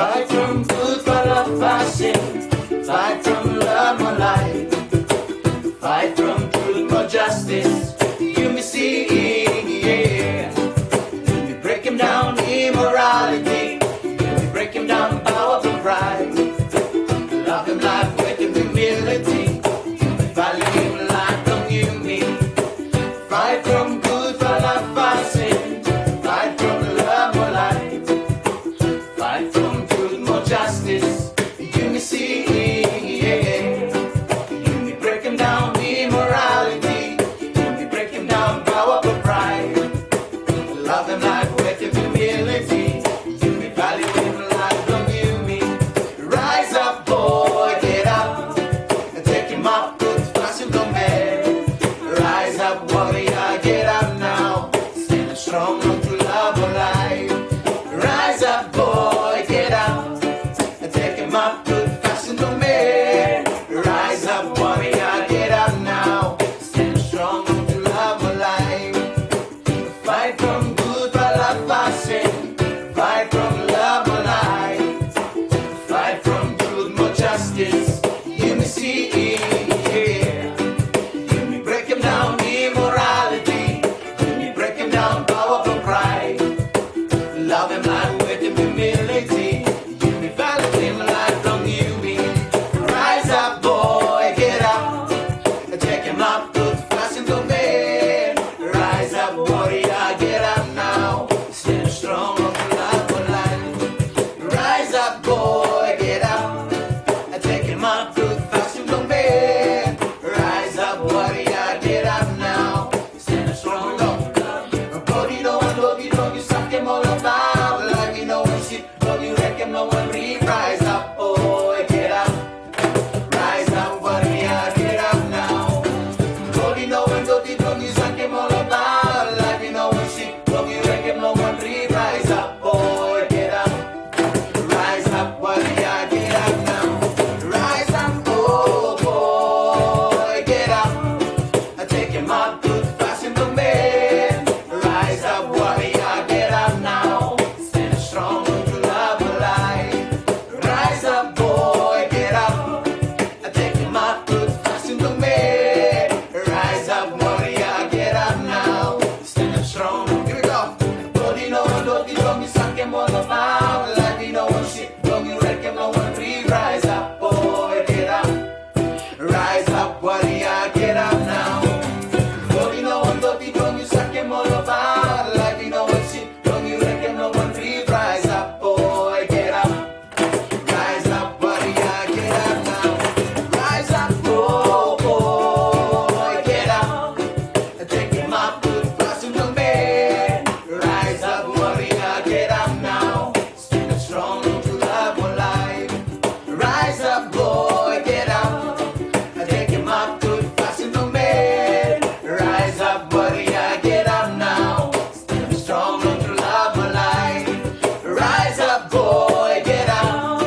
Fight from good for love, fashion. Fight from love, my life. Fight from truth, more justice. You me see, yeah. You me break him down, immorality. You me break him down, power and pride. Love him life with humility. You me value him like don't you me. Fight from good for love, fashion. Fight from love, more life. Fight from truth, more justice. You me see, yeah. You me break him down, immorality. You me break him down, power for pride. Love him like with humility. You me value him like don't you me. Rise up, boy, get up. And take him up, good fashion, don't man. Rise up, warrior, get up now. Stand strong to love or life. Rise up, boy, get up. And take him up, good fashion, don't man. Rise up, warrior, get up now. Stand strong to love or life. Fight from good for love, fashion. Fight from love or life. Fight from truth, more justice. You me see, yeah. You me break him down, immorality. You me break him down, power for pride. Love him like with humility. You me value him like don't you me. Rise up, boy, get up. And take him up, good fashion, don't man. Rise up, warrior, get up now. Stand strong of love or life. Rise up, boy, get up. And take him up, good fashion, don't man. Rise up, warrior, get up now. Stand strong of love. Body no one, dog you suck him all about. Like you know when shit, dog you wreck him, no one read. Rise up, boy, get up. Rise up, warrior, get up now. Body no one, dog you suck him all about. Like you know when shit, dog you wreck him, no one read. Rise up, boy, get up. Rise up, warrior, get up now. Rise up, oh boy, get up. I take him up, good fashion, the man. Rise up, warrior, get up now. Stand strong to love a life. Rise up, boy, get up. I take him up, good fashion, the man. Rise up, warrior, get up now. Stand strong. Here we go. Body no one, don't you suck him all about. Like you know one shit, don't you wreck him, no one free. Rise up, boy, get up. Rise up, warrior, get up now. Body no one, don't you suck him all about. Like you know one shit, don't you wreck him, no one free. Rise up, boy, get up. Rise up, warrior, get up now. Rise up, oh boy, get up. Take him up, good fashion, don't man. Rise up, warrior, get up now. Stand strong to love or life. Rise up, boy, get up. Take him up, good fashion, don't man. Rise up, warrior, get up now. Stand strong to love or life. Rise up, boy, get up.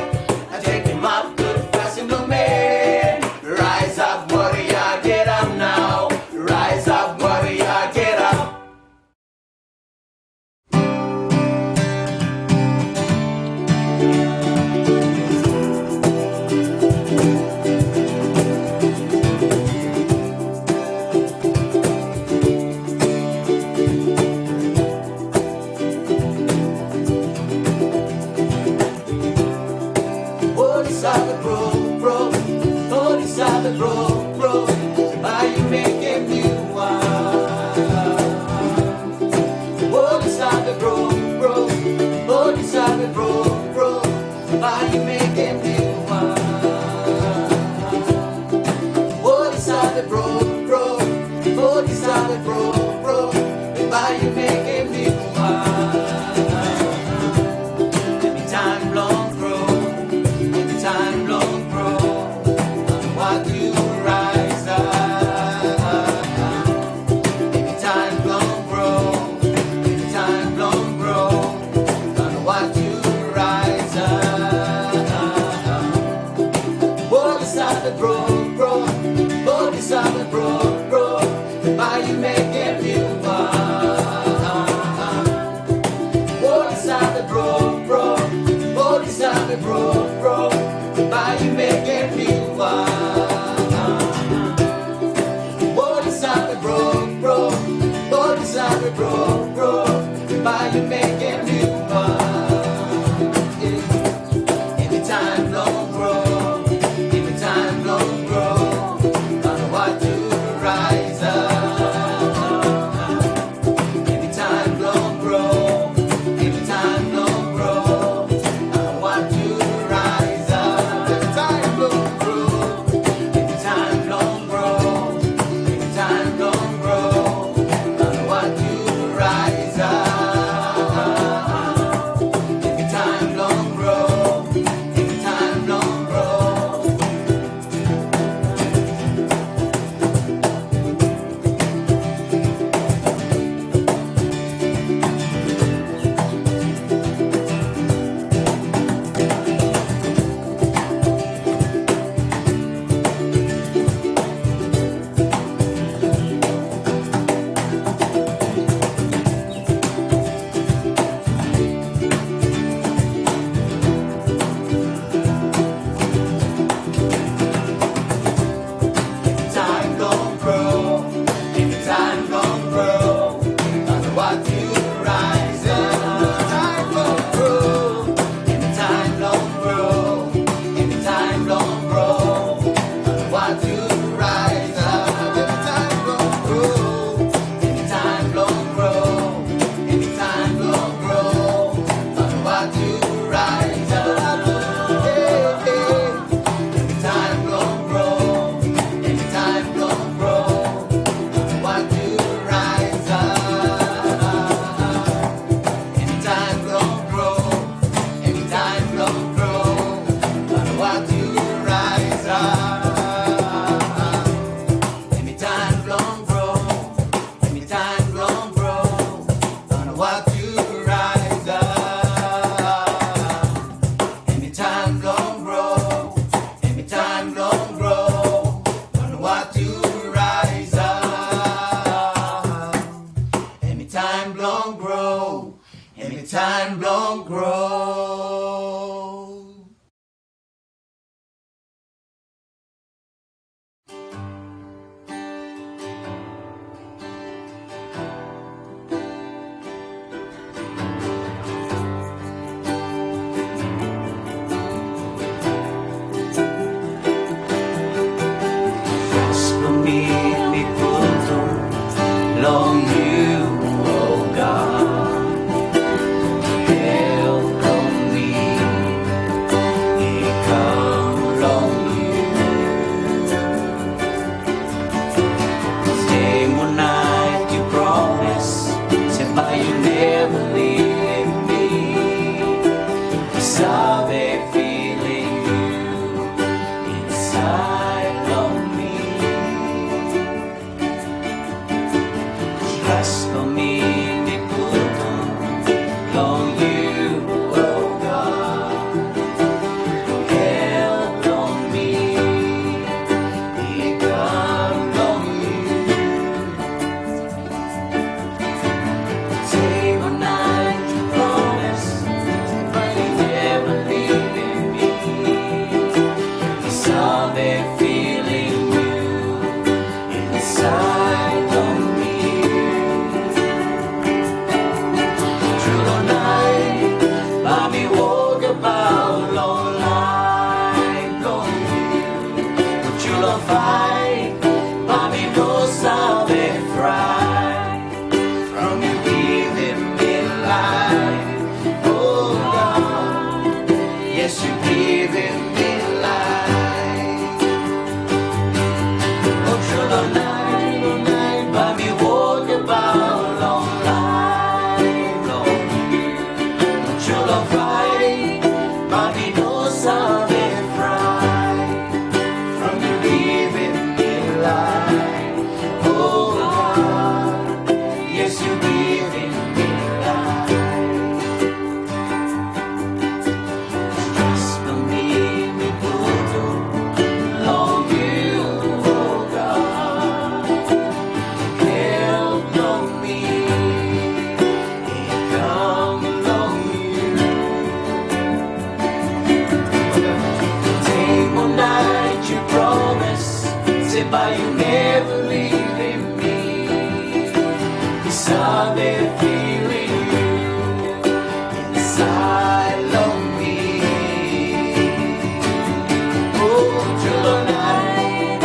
Take him up, good fashion, don't man. Rise up, warrior, get up now. Rise up, warrior, get up. Bodhisattva, bro. Bodhisattva, bro. Why you making me wild? Bodhisattva, bro. Bodhisattva, bro. Why you making me wild? Bodhisattva, bro. Bodhisattva, bro. Why you making me wild? Every time Blong grow, every time Blong sorry, broke, but you making me wild. What is sorry, broke, what is sorry, broke, but you making me wild. Every time don't grow, every time don't grow, I know what to rise up. Every time don't grow, every time don't grow, I know what to rise up. Every time don't grow, every time don't grow, every time don't grow, I know what to rise up. Every time don't grow, every time don't grow. Time don't grow, every time don't grow, I know what to rise up. Time don't grow, every time don't grow, every time don't grow, I know what to rise up. Every time don't grow, every time don't grow, every time don't grow, I know what to rise up. Every time don't grow, every time don't grow, what to rise up. Every time don't grow, every time don't grow, what to rise up. Every time don't grow, every time don't grow, what to rise up. Every time don't grow, every time don't grow, what to rise up. Every time don't grow, every time don't grow. Just for me, people don't long you, oh God. Help on me, come along you. Day one night you promise, said by you never leave me. Sabe feeling you inside of me. Just for me, they put on you, oh God. Help on me, he come on you. Say one night you promise, but you never leaving me. Saw they feeling you inside of me. Through the night, by me walk about long life, long you. But you don't fight, by me no sabe fry. From you giving me life, oh God, yes you giving me life. Oh through the night, by me walk about long life, long you. But you don't fight, by me no sabe fry. From you giving me life, oh God, yes you giving me life. Just for me, but you never leaving me. Sabe feeling you inside of me. Oh, July night,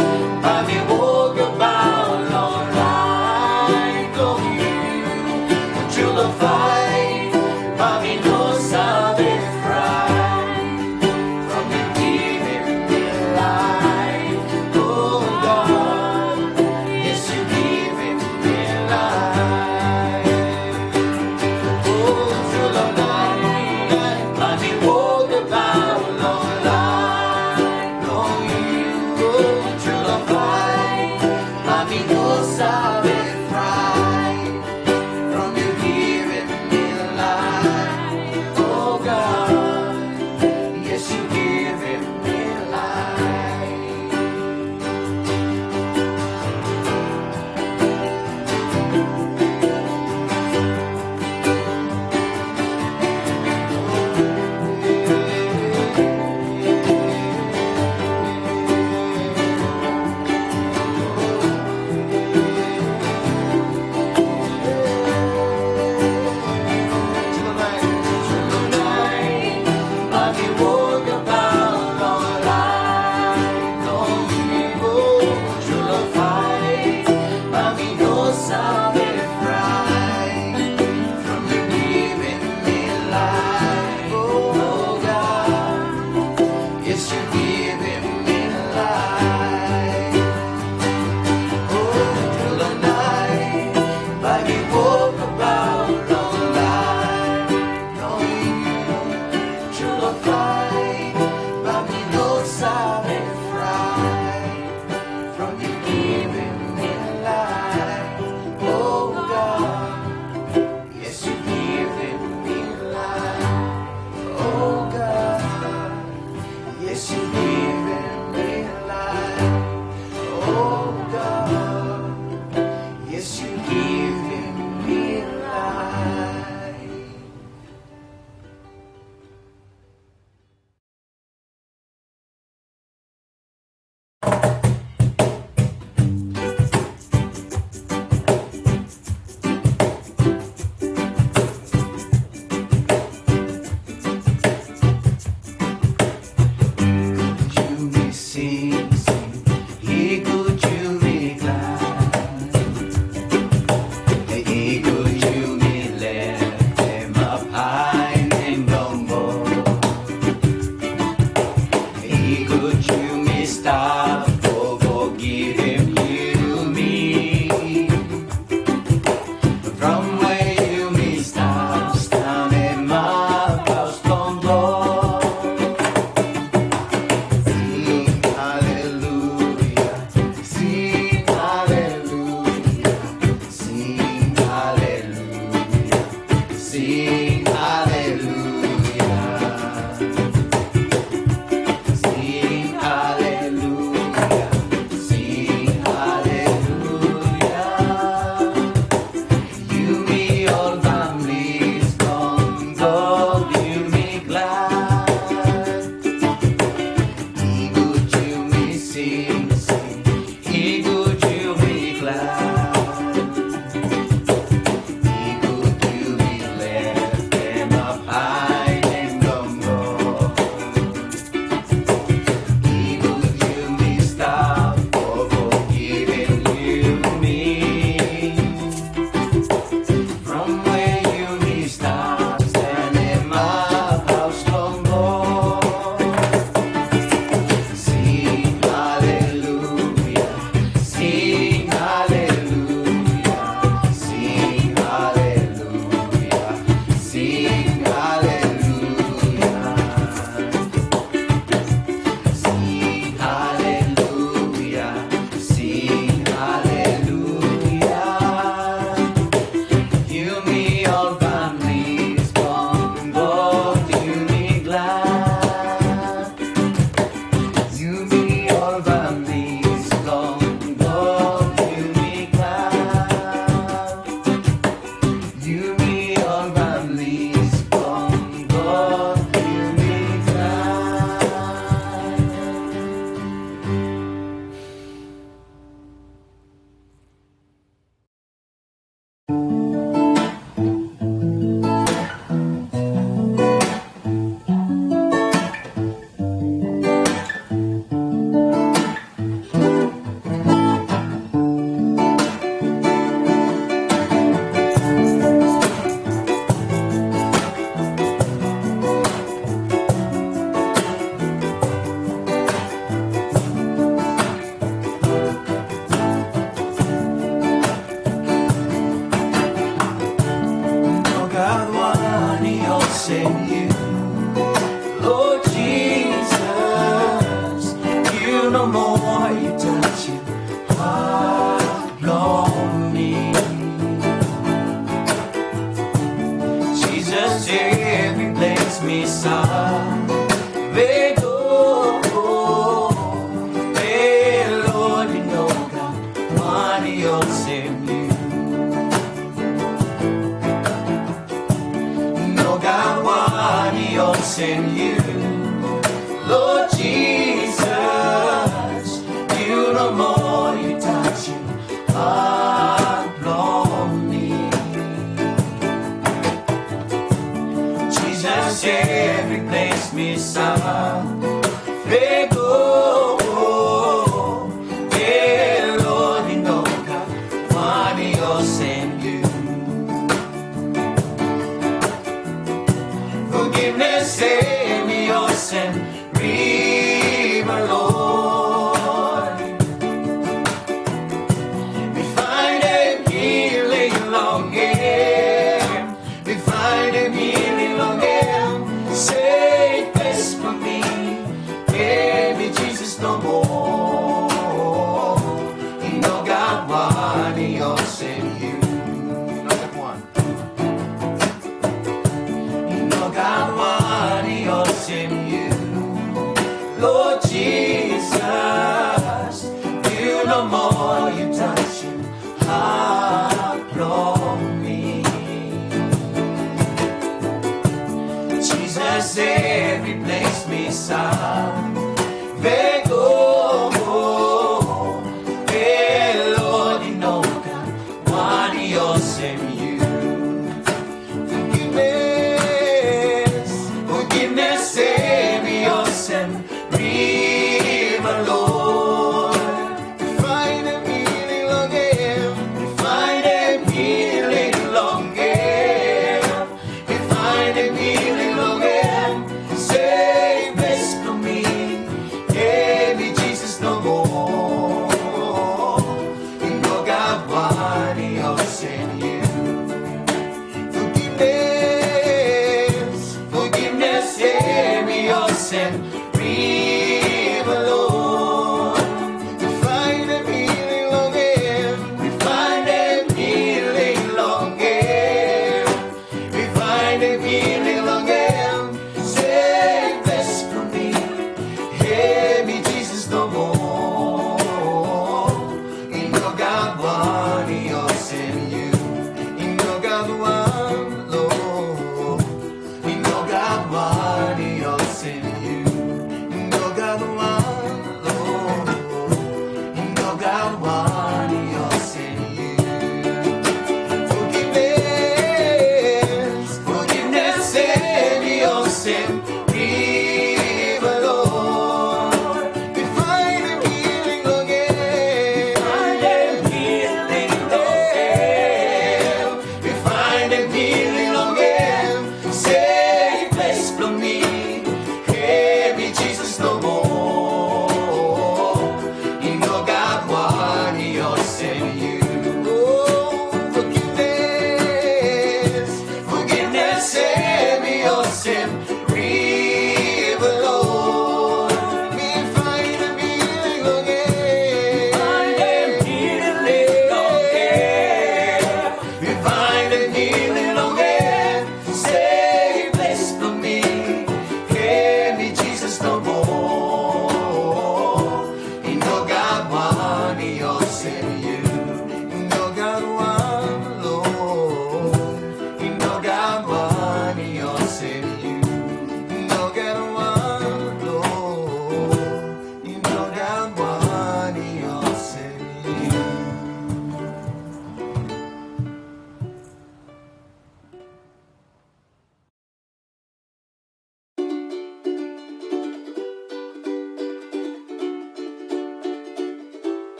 I may walk about all night on you. July fight, I may no sabe fright from the giving me life. Oh God, yes you giving me life. Yes, you Lord Jesus, you no more, you touch your heart from me. Jesus, every place me sound, Vego, Lord, you know, one of your same you. Forgiveness, save your sin. River, Lord, find a healing longing, find a healing longing, find a healing longing. Save this for me, give me Jesus no more. In your God, one you'll send you. Forgiveness, save me your sin.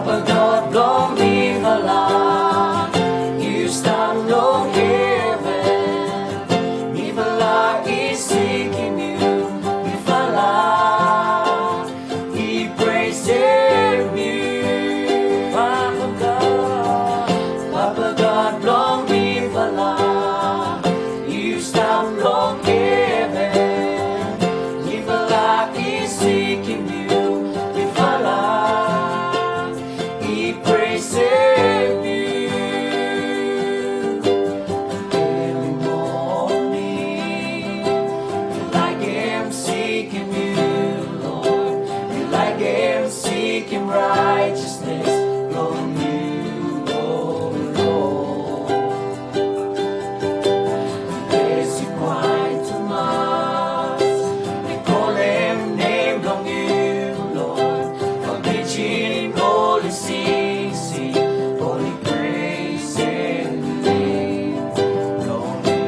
Papa God, Blong me vala. You stand long heaven. Me vala is seeking you. Me vala. He praise you. Papa God, Blong me vala. You stand long heaven. Me vala is seeking you. Me vala. He praise you. Every morning, like him seeking you, Lord. You like him seeking righteousness from you, oh Lord. There's you quite too much. They call him name from you, Lord. For preaching holy sing, holy praise and name from you.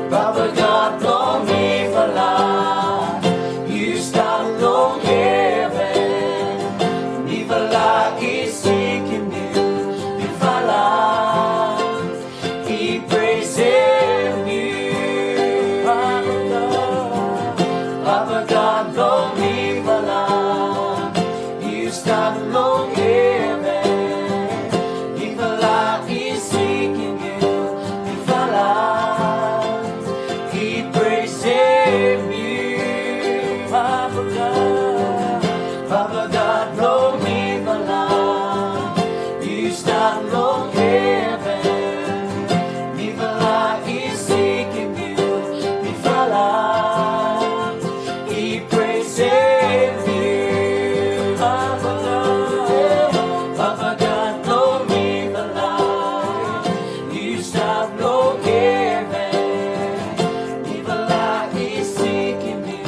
Papa God, Blong me vala. You stand long heaven. Me vala is seeking you. Me vala. He praising you. Papa God, Blong me vala. You stand long heaven. Me vala is seeking you. Me vala. He praising you. Papa God, Blong me vala. You stand long heaven. Me vala is seeking you. Me vala. He praising you. Papa God, Blong me vala. You stand long heaven. Me vala is seeking you.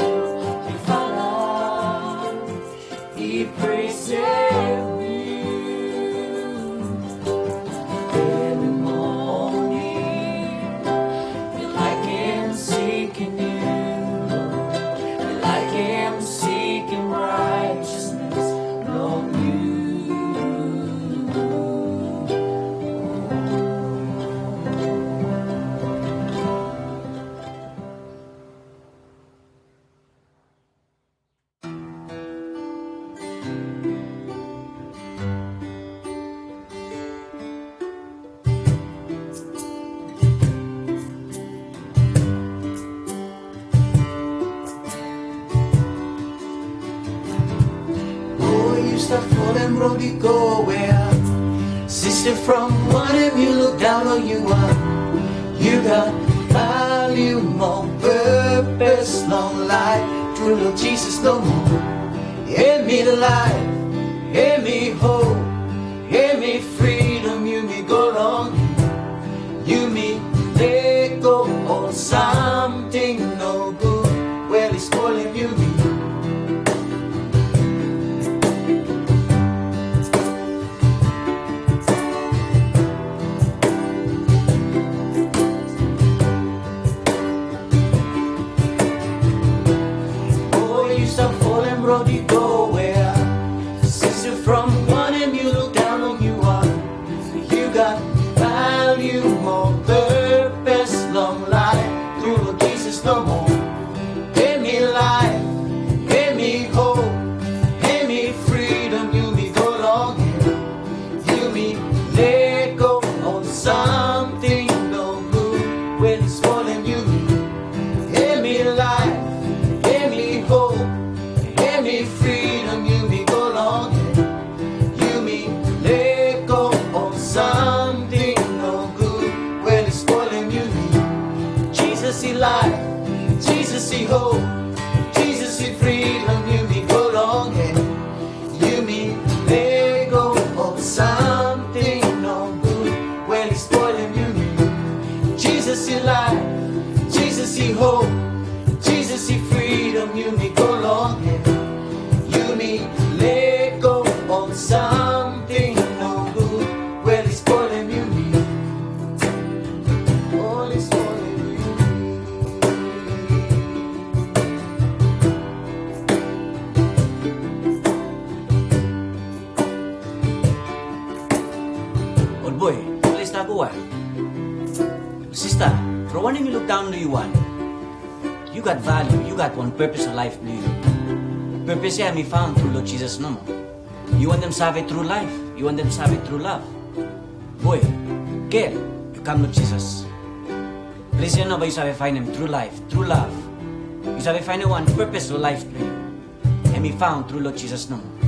Me vala. He praising you. Every morning, you like him seeking you, Lord. You like him seeking righteousness from you. Oh, you start falling, bro, you go where? Sister, from one of you look down on you are. You got value, more purpose, long life. True Lord Jesus, no more. Give me the life, give me hope, give me freedom. You me go long, you me let go on something no good. Well, it's calling you me. Oh, you start falling, bro, you go where? Sister, from one and you look down on you are. You got value, more purpose, long life. Through Lord Jesus, no more. Give me life, give me hope, give me freedom. You me go long here. You me let go on something no good. When it's falling, you me. Give me life, give me hope, give me freedom. You me look down to you one. You got value. You got one purpose in life, do you? Purpose yan, may found through Lord Jesus, no mo? You want them to have it through life. You want them to have it through love. Boy, girl, you come Lord Jesus. Please, you know ba you sabi find him through life, through love. You sabi find one purpose of life to you. And may found through Lord Jesus, no mo?